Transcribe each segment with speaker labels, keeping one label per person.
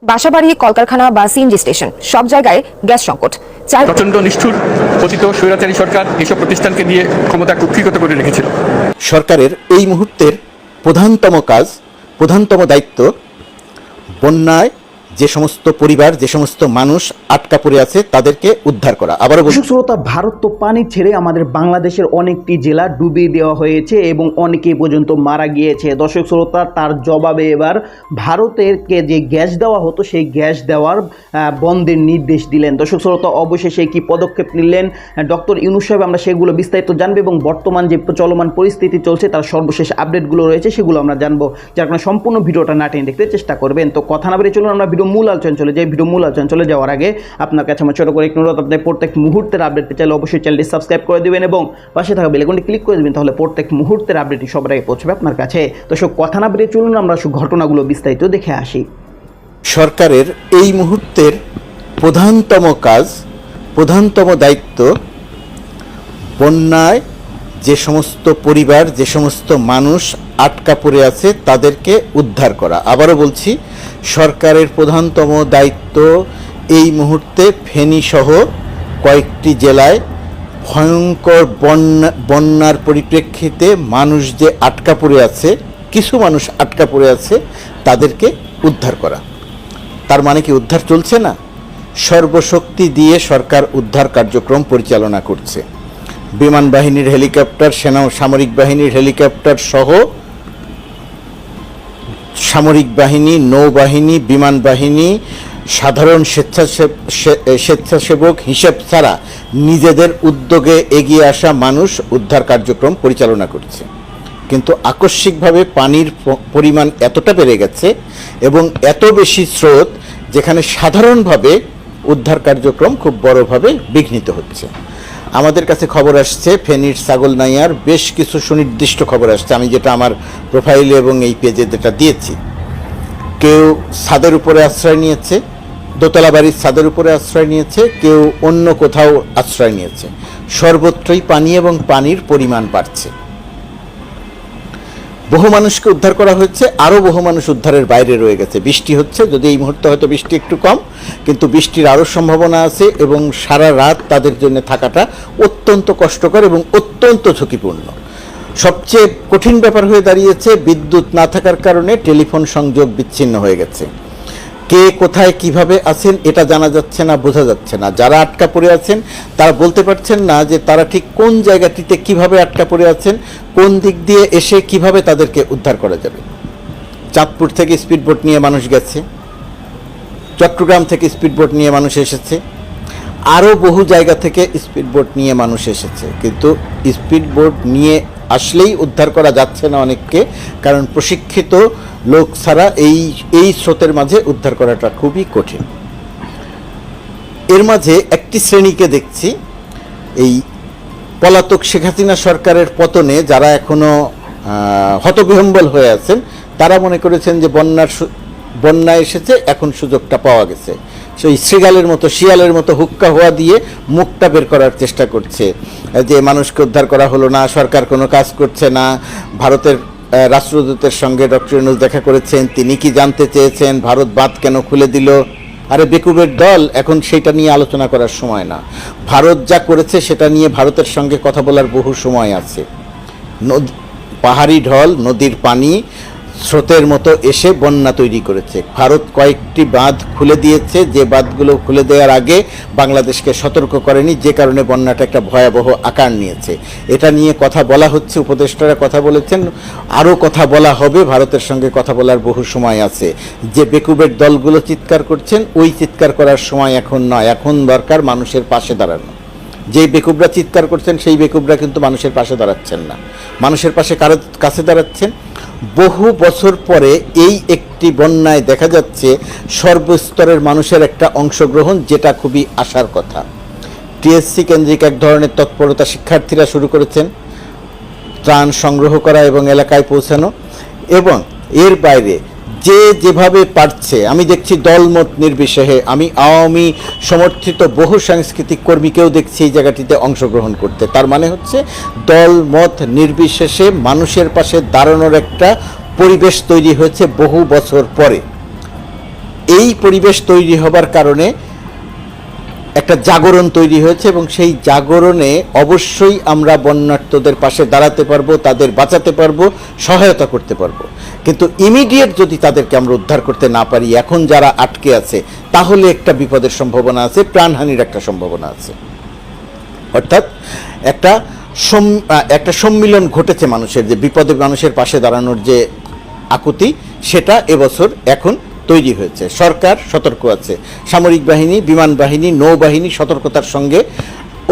Speaker 1: বাসাবাড়ি, কলকারখানা বা CNG station সব জায়গায় গ্যাস সংকট।
Speaker 2: প্রচন্ড নিষ্ঠুর পতিত স্বৈরাচারী সরকার এসব প্রতিষ্ঠানকে দিয়ে ক্ষমতা কুক্ষিগত করে রেখেছিল।
Speaker 3: সরকারের এই মুহূর্তের প্রধানতম কাজ, প্রধানতম দায়িত্ব বন্যায় যে সমস্ত পরিবার, যে সমস্ত মানুষ আটকা পড়ে আছে তাদেরকে উদ্ধার করা। আবারও
Speaker 4: দর্শক শ্রোতা, ভারত তো পানি ছেড়ে আমাদের বাংলাদেশের অনেকটি জেলা ডুবিয়ে দেওয়া হয়েছে এবং অনেকে পর্যন্ত মারা গিয়েছে। দর্শক শ্রোতা, তার জবাবে এবার ভারতেরকে যে গ্যাস দেওয়া হতো সেই গ্যাস দেওয়ার বন্ধের নির্দেশ দিলেন। দর্শক শ্রোতা, অবশেষে কি পদক্ষেপ নিলেন ডক্টর ইউনূস সাহেব, আমরা সেগুলো বিস্তারিত জানবো এবং বর্তমান যে চলমান পরিস্থিতি চলছে তার সর্বশেষ আপডেটগুলো রয়েছে সেগুলো আমরা জানবো, যার কারণে সম্পূর্ণ ভিডিওটা না টেনে দেখতে চেষ্টা করবেন। তো কথা না বেরিয়ে চলুন আমরা ভিডিও মূল আলোচনা চলে যাই। ভিডিও মূল আলোচনা চলে যাওয়ার আগে আপনার কাছে আমার ছোট করে একটু অনুরোধ, আপনি প্রত্যেক মুহূর্তের আপডেট পেতে চাইলে অবশ্যই চ্যানেলটি সাবস্ক্রাইব করে দিবেন এবং পাশে থাকা বেল আইকনটি ক্লিক করে দিবেন, তাহলে প্রত্যেক মুহূর্তের আপডেটটি সবার আগে পৌঁছবে আপনার কাছে। তো সব কথা না বেরিয়ে চলুন আমরা ঘটনাগুলো বিস্তারিত দেখে আসি।
Speaker 3: সরকারের এই মুহূর্তের প্রধানতম কাজ, প্রধানতম দায়িত্ব বন্যায় যে সমস্ত পরিবার, যে সমস্ত মানুষ আটকা পড়ে আছে তাদেরকে উদ্ধার করা। আবারও বলছি, সরকারের প্রধানতম দায়িত্ব এই মুহূর্তে ফেনীসহ কয়েকটি জেলায় ভয়ঙ্কর বন্যার পরিপ্রেক্ষিতে মানুষ যে আটকা পড়ে আছে, কিছু মানুষ আটকা পড়ে আছে তাদেরকে উদ্ধার করা। তার মানে কি উদ্ধার চলছে না? সর্বশক্তি দিয়ে সরকার উদ্ধার কার্যক্রম পরিচালনা করছে। বিমান বাহিনীর হেলিকপ্টার, সামরিক বাহিনীর হেলিকপ্টার সহ সামরিক বাহিনী, নৌবাহিনী, বিমান বাহিনী, সাধারণ স্বেচ্ছাসেবক হিসেব ছাড়া নিজেদের উদ্যোগে এগিয়ে আসা মানুষ উদ্ধার কার্যক্রম পরিচালনা করছে। কিন্তু আকস্মিকভাবে পানির পরিমাণ এতটা বেড়ে গেছে এবং এত বেশি স্রোত, যেখানে সাধারণভাবে উদ্ধার কার্যক্রম খুব বড়ভাবে বিঘ্নিত হচ্ছে। আমাদের কাছে খবর আসছে ফেনীর ছাগলনাইয়ার বেশ কিছু সুনির্দিষ্ট খবর আসছে, আমি যেটা আমার প্রোফাইলে এবং এই পেজে যেটা দিয়েছি। কেউ ছাদের উপরে আশ্রয় নিয়েছে, দোতলা বাড়ির ছাদের উপরে আশ্রয় নিয়েছে, কেউ অন্য কোথাও আশ্রয় নিয়েছে। সর্বত্রই পানি এবং পানির পরিমাণ বাড়ছে। বহু মানুষকে উদ্ধার করা হয়েছে, আরও বহু মানুষ উদ্ধারের বাইরে রয়ে গেছে। বৃষ্টি হচ্ছে, যদি এই মুহূর্তে হয়তো বৃষ্টি একটু কম, কিন্তু বৃষ্টির আরও সম্ভাবনা আছে এবং সারা রাত তাদের জন্য থাকাটা অত্যন্ত কষ্টকর এবং অত্যন্ত ঝুঁকিপূর্ণ। সবচেয়ে কঠিন ব্যাপার হয়ে দাঁড়িয়েছে বিদ্যুৎ না থাকার কারণে টেলিফোন সংযোগ বিচ্ছিন্ন হয়ে গেছে। কে কোথায় কিভাবে আছেন এটা জানা যাচ্ছে না, বোঝা যাচ্ছে না। যারা আটকা পড়ে আছেন তারা বলতে পারছেন না যে তারা ঠিক কোন জায়গাটিতে কিভাবে আটকা পড়ে আছেন, কোন দিক দিয়ে এসে কিভাবে তাদেরকে উদ্ধার করা যাবে। চাঁদপুর থেকে স্পিডবোট নিয়ে মানুষ গেছে, চট্টগ্রাম থেকে স্পিডবোট নিয়ে মানুষ এসেছে, আরও বহু জায়গা থেকে স্পিডবোট নিয়ে মানুষ এসেছে, কিন্তু স্পিডবোট নিয়ে আসলেই উদ্ধার করা যাচ্ছে না অনেককে, কারণ প্রশিক্ষিত লোক ছাড়া এই স্রোতের মাঝে উদ্ধার করাটা খুবই কঠিন। এর মাঝে একটি শ্রেণীকে দেখছি, এই পলাতক শেখ হাসিনা সরকারের পতনে যারা এখনও হতবিহ্বল হয়ে আছেন, তারা মনে করেছেন যে বন্যা এসেছে, এখন সুযোগটা পাওয়া গেছে। সেই শৃগালের মতো, শিয়ালের মতো হুক্কা হওয়া দিয়ে মুখটা বের করার চেষ্টা করছে যে মানুষকে উদ্ধার করা হলো না, সরকার কোনো কাজ করছে না। ভারতের রাষ্ট্রদূতের সঙ্গে ডক্টর ইউনূস দেখা করেছেন, তিনি কি জানতে চেয়েছেন ভারত বাঁধ কেন খুলে দিল? আরে বেকুবের দল, এখন সেটা নিয়ে আলোচনা করার সময় না। ভারত যা করেছে সেটা নিয়ে ভারতের সঙ্গে কথা বলার বহু সময় আছে। পাহাড়ি ঢল, নদীর পানি স্রোতের মতো এসে বন্যা তৈরি করেছে। ভারত কয়েকটি বাঁধ খুলে দিয়েছে, যে বাঁধগুলো খুলে দেওয়ার আগে বাংলাদেশকে সতর্ক করেনি, যে কারণে বন্যাটা একটা ভয়াবহ আকার নিয়েছে। এটা নিয়ে কথা বলা হচ্ছে, উপদেষ্টারা কথা বলেছেন, আরও কথা বলা হবে। ভারতের সঙ্গে কথা বলার বহু সময় আছে। যে বেকুবের দলগুলো চিৎকার করছেন, ওই চিৎকার করার সময় এখন নয়, এখন দরকার মানুষের পাশে দাঁড়ানো। যেই বেকুবরা চিৎকার করছেন সেই বেকুবরা কিন্তু মানুষের পাশে দাঁড়াচ্ছেন না। মানুষের পাশে কাছে দাঁড়াচ্ছেন। বহু বছর পরে এই একটি বন্যায় দেখা যাচ্ছে সর্বস্তরের মানুষের একটা অংশগ্রহণ, যেটা খুবই আশার কথা। টিএসসি কেন্দ্রিক এক ধরনের তৎপরতা শিক্ষার্থীরা শুরু করেছেন, ত্রাণ সংগ্রহ করা এবং এলাকায় পৌঁছানো। এবং এর বাইরে যে যেভাবে পারছে, আমি দেখছি দলমত নির্বিশেষে, আমি আওয়ামী সমর্থিত বহু সাংস্কৃতিক কর্মীকেও দেখছি এই জায়গাটিতে অংশগ্রহণ করতে। তার মানে হচ্ছে দলমত নির্বিশেষে মানুষের পাশে দাঁড়ানোর একটা পরিবেশ তৈরি হয়েছে বহু বছর পরে। এই পরিবেশ তৈরি হবার কারণে একটা জাগরণ তৈরি হয়েছে এবং সেই জাগরণে অবশ্যই আমরা বন্যার্তদের পাশে দাঁড়াতে পারবো, তাদের বাঁচাতে পারবো, সহায়তা করতে পারবো। কিন্তু ইমিডিয়েট যদি তাদেরকে আমরা উদ্ধার করতে না পারি, এখন যারা আটকে আছে, তাহলে একটা বিপদের সম্ভাবনা আছে, প্রাণহানির একটা সম্ভাবনা আছে। অর্থাৎ একটা সম্মিলন ঘটেছে মানুষের, যে বিপদে মানুষের পাশে দাঁড়ানোর যে আকুতি, সেটা এবছর এখন তৈরি হয়েছে। সরকার সতর্ক আছে, সামরিক বাহিনী, বিমান বাহিনী, নৌবাহিনী সতর্কতার সঙ্গে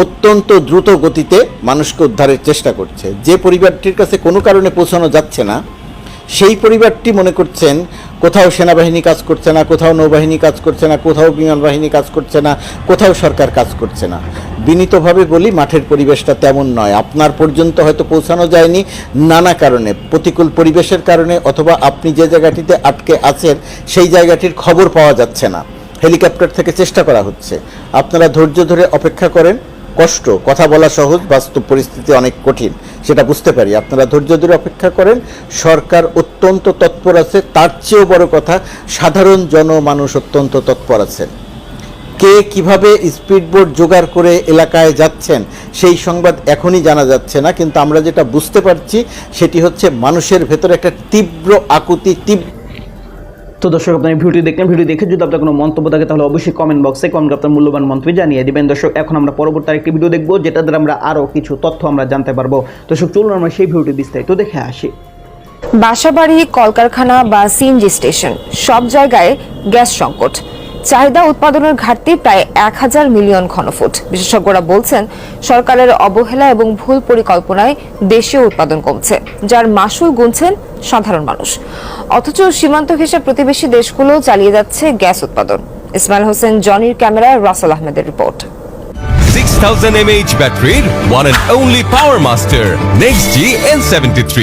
Speaker 3: অত্যন্ত দ্রুত গতিতে মানুষকে উদ্ধারের চেষ্টা করছে। যে পরিবারটির কাছে কোনো কারণে পৌঁছানো যাচ্ছে না, সেই পরিবারটি মনে করছেন কোথাও সেনাবাহিনী কাজ করছে না, কোথাও নৌবাহিনী কাজ করছে না, কোথাও বিমান বাহিনী কাজ করছে না, কোথাও সরকার কাজ করছে না। বিনীতভাবে বলি, মাঠের পরিবেশটা তেমন নয়। আপনার পর্যন্ত হয়তো পৌঁছানো যায়নি নানা কারণে, প্রতিকূল পরিবেশের কারণে, অথবা আপনি যে জায়গাটিতে আটকে আছেন সেই জায়গাটির খবর পাওয়া যাচ্ছে না, হেলিকপ্টার থেকে চেষ্টা করা হচ্ছে। আপনারা ধৈর্য ধরে অপেক্ষা করেন। কষ্ট, কথা বলা সহজ, বাস্তব পরিস্থিতি অনেক কঠিন, সেটা বুঝতে পারি। আপনারা ধৈর্য ধরে অপেক্ষা করেন। সরকার অত্যন্ত তৎপর আছে। তার চেয়েও বড় কথা, সাধারণ জনমানুষ অত্যন্ত তৎপর আছেন। কে কিভাবে স্পিডবোট জোগাড় করে এলাকায় যাচ্ছেন সেই সংবাদ এখনই জানা যাচ্ছে না, কিন্তু আমরা যেটা বুঝতে পারছি সেটি হচ্ছে মানুষের ভেতরে একটা তীব্র আকুতি,
Speaker 4: তো দর্শক, আপনার ভিডিও দেখলেন। ভিডিও দেখে যদি আপনার কোনো মন্তব্য থাকে তাহলে অবশ্যই কমেন্ট বক্সে কমেন্ট আপনার মূল্যবান মন্তব্য জানিয়ে দিবেন। দর্শক, এখন আমরা পরবর্তী আরেকটি ভিডিও দেখবো, যেটা দ্বারা আমরা আরও কিছু তথ্য আমরা জানতে পারবো। দর্শক, চলুন আমরা সেই ভিডিওটি বিস্তারিত দেখে আসি।
Speaker 1: বাসাবাড়ি, কলকারখানা বা সিএনজি স্টেশন, সব জায়গায় গ্যাস সংকট। চাহিদা উৎপাদনের ঘাটতি প্রায় 1000 মিলিয়ন ঘনফুট। বিশেষজ্ঞরা বলছেন, সরকারের অবহেলা এবং ভুল পরিকল্পনায় দেশীয় উৎপাদন কমছে, যার মাসুল গুনছেন সাধারণ মানুষ। অথচ সীমান্ত ঘেঁষা প্রতিবেশী দেশগুলো চালিয়ে যাচ্ছে গ্যাস উৎপাদন। ইসমাইল হোসেন জনির ক্যামেরায় রাসেল আহমেদের report.
Speaker 5: 6000 mAh battery, one and only Power Master, Next G N73.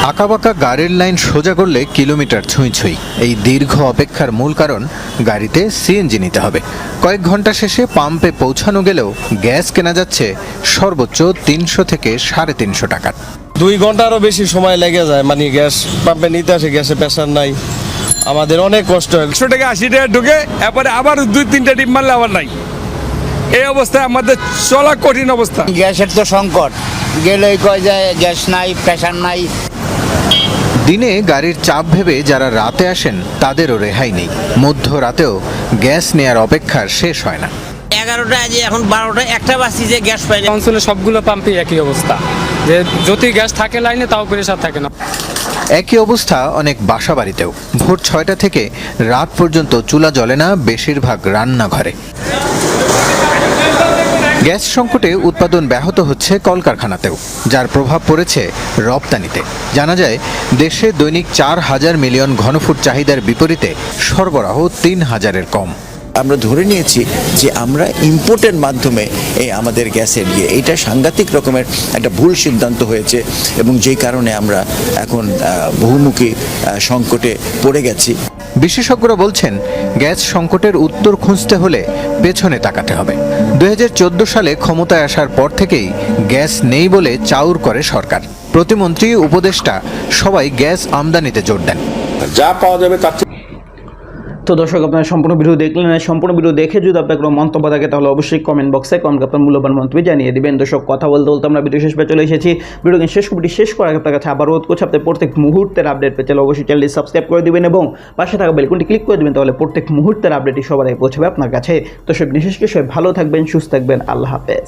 Speaker 6: আঁকাবাঁকা গাড়ির লাইন সোজা করলে কিলোমিটার ছুঁই ছুঁই। এই দীর্ঘ অপেক্ষার মূল কারণ, গাড়িতে সিএনজি নিতে হবে। কয়েক ঘন্টা শেষে পাম্পে পৌঁছানো গেলেও গ্যাস কেনা যাচ্ছে সর্বোচ্চ 300 থেকে 350 টাকার।
Speaker 7: 2 ঘন্টারও বেশি সময় লেগে যায়, মানে গ্যাস পাম্পে নিতে আসে, গ্যাসে প্রেশার নাই, আমাদের অনেক কষ্ট হয়।
Speaker 8: 100 টাকা 80 টাকা ঢুকে, এরপরে আবার 2-3টা ডিপ মারলে আবার নাই। এই অবস্থায় আমাদের চলা কঠিন অবস্থা।
Speaker 9: গ্যাসের তো সংকট, গেলেই কয় যায় গ্যাস নাই, প্রেশার নাই।
Speaker 6: দিনে গাড়ির চাপ ভেবে যারা রাতে আসেন তাদেরও রেহাই নেই। মধ্যরাতেও গ্যাস নেয়ার অপেক্ষার শেষ হয় না।
Speaker 9: 11টা আজ এখন 12টা, একটা বাসি যে গ্যাস পাই না।
Speaker 10: অঞ্চলে সবগুলো পাম্পে একই অবস্থা, যে যদি গ্যাস থাকে লাইনে তাও প্রেশার থাকে না।
Speaker 6: একই অবস্থা অনেক বাসা বাড়িতেও। ভোর 6টা থেকে রাত পর্যন্ত চুলা জ্বলে না বেশিরভাগ রান্নাঘরে। গ্যাস সংকটে উৎপাদন ব্যাহত হচ্ছে কলকারখানাতেও, যার প্রভাব পড়েছে রপ্তানিতে। জানা যায়, দেশে দৈনিক 4000 মিলিয়ন ঘনফুট চাহিদার বিপরীতে সরবরাহ 3000-এর কম।
Speaker 11: আমরা ধরে নিয়েছি যে আমরা ইম্পোর্টের মাধ্যমে এই আমাদের গ্যাসের এইটা সাংঘাতিক রকমের একটা ভুল সিদ্ধান্ত হয়েছে, এবং যেই কারণে আমরা এখন বহুমুখী সংকটে পড়ে গেছি।
Speaker 6: বিশেষজ্ঞরা বলছেন, গ্যাস সংকটের উত্তর খুঁজতে হলে পেছনে তাকাতে হবে। 2014 সালে ক্ষমতায় আসার পর থেকেই গ্যাস নেই বলে চাউর করে সরকার। প্রতিমন্ত্রী, উপদেষ্টা সবাই গ্যাস আমদানিতে জোর দেন।
Speaker 8: যা পাওয়া যাবে তার
Speaker 4: তো দর্শক, আপনারা সম্পূর্ণ ভিডিও দেখলেন। সম্পূর্ণ ভিডিও দেখে যদি আপনার কোনো মন্তব্য থাকে তাহলে অবশ্যই কমেন্ট বক্সে কমেন্ট আপনার মূল্যবান মন্তব্য জানিয়ে দিবেন। দর্শক, কথা বলতে বলতে আমরা ভিডিও শেষ পেয়ে চলে এসেছি। ভিডিওকে শেষ করার আগে আপনার কাছে আবার অনুরোধ করছি, আপনার প্রত্যেক মুহূর্তের আপডেট পেতে অবশ্যই চ্যানেলটি সাবস্ক্রাইব করে দিবেন এবং পাশে থাকা বেলকনটি ক্লিক করে দিবেন, তাহলে প্রত্যেক মুহূর্তের আপডেটই সবার আগে পৌঁছাবে আপনার কাছে। দর্শক, বিশেষ করে সবাই ভালো থাকবেন, সুস্থ থাকবেন। আল্লাহ হাফেজ।